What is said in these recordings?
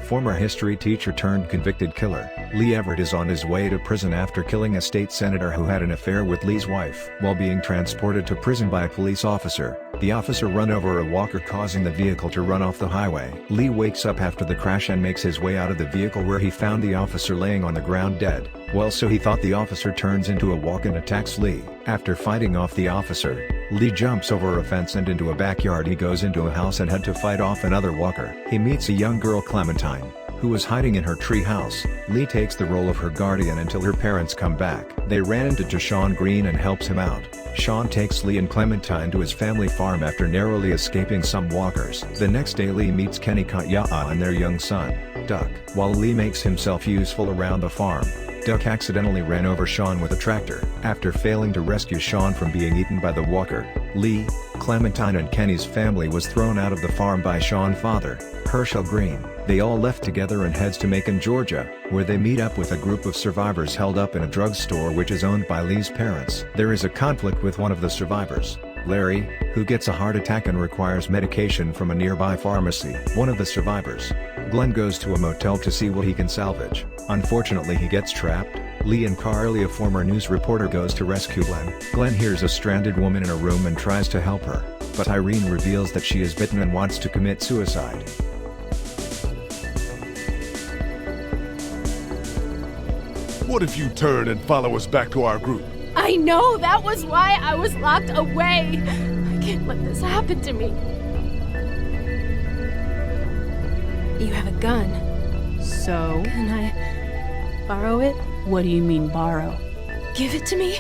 Former history teacher turned convicted killer, Lee Everett is on his way to prison after killing a state senator who had an affair with Lee's wife. While being transported to prison by a police officer, the officer run over a walker, causing the vehicle to run off the highway. Lee wakes up after the crash and makes his way out of the vehicle, where he found the officer laying on the ground dead. Well, so he thought the officer turns into a walk and attacks Lee. After fighting off the officer, Lee jumps over a fence and into a backyard. He goes into a house and had to fight off another walker. He meets a young girl, Clementine, who was hiding in her tree house. Lee takes the role of her guardian until her parents come back. They ran into Sean Green and helps him out. Sean takes Lee and Clementine to his family farm after narrowly escaping some walkers. The next day Lee meets Kenny Katyaa and their young son, Duck. While Lee makes himself useful around the farm, Duck accidentally ran over Sean with a tractor. After failing to rescue Sean from being eaten by the walker, Lee, Clementine and Kenny's family was thrown out of the farm by Sean's father, Herschel Green. They all left together and heads to Macon, Georgia, where they meet up with a group of survivors held up in a drugstore which is owned by Lee's parents. There is a conflict with one of the survivors, Larry, who gets a heart attack and requires medication from a nearby pharmacy. One of the survivors, Glenn, goes to a motel to see what he can salvage. Unfortunately, he gets trapped. Lee and Carly, a former news reporter, goes to rescue Glenn. Glenn hears a stranded woman in a room and tries to help her, but Irene reveals that she is bitten and wants to commit suicide. What if you turn and follow us back to our group? I know, that was why I was locked away. I can't let this happen to me. You have a gun. So? Can I borrow it? What do you mean, borrow? Give it to me.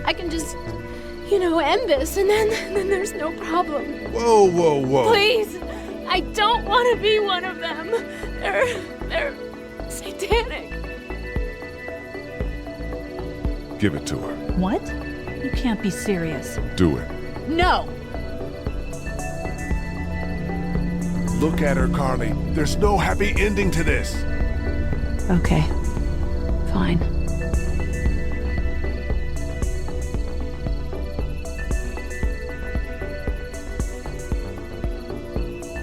I can just, end this, and then there's no problem. Whoa, whoa, whoa. Please! I don't want to be one of them. They're satanic. Give it to her. What? You can't be serious. Do it. No! Look at her, Carly. There's no happy ending to this. Okay. Fine.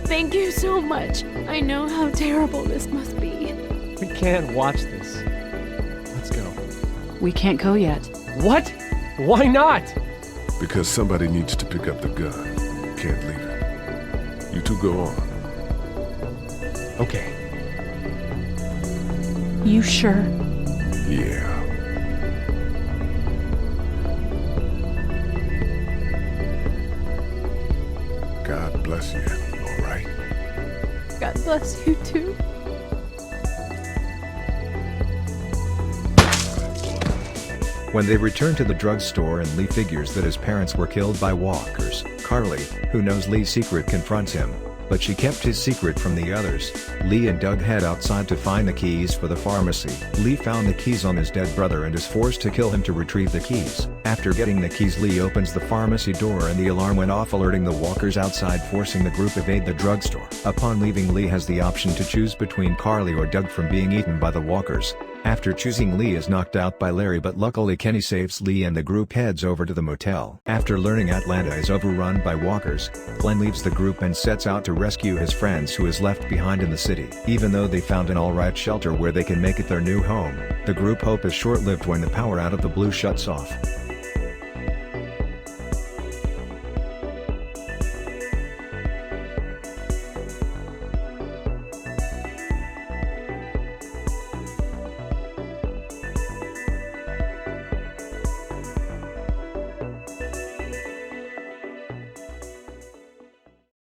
Thank you so much. I know how terrible this must be. We can't watch this. Let's go. We can't go yet. What? Why not? Because somebody needs to pick up the gun. Can't leave it. You two go on. Okay. You sure? Yeah. God bless you, all right? God bless you too. When they return to the drugstore and Lee figures that his parents were killed by walkers, Carly, who knows Lee's secret, confronts him, but she kept his secret from the others. Lee and Doug head outside to find the keys for the pharmacy. Lee found the keys on his dead brother and is forced to kill him to retrieve the keys. After getting the keys, Lee opens the pharmacy door and the alarm went off, alerting the walkers outside, forcing the group evade the drugstore. Upon leaving, Lee has the option to choose between Carly or Doug from being eaten by the walkers. After choosing, Lee is knocked out by Larry, but luckily Kenny saves Lee and the group heads over to the motel. After learning Atlanta is overrun by walkers, Glenn leaves the group and sets out to rescue his friends who is left behind in the city. Even though they found an alright shelter where they can make it their new home, the group hope is short-lived when the power out of the blue shuts off.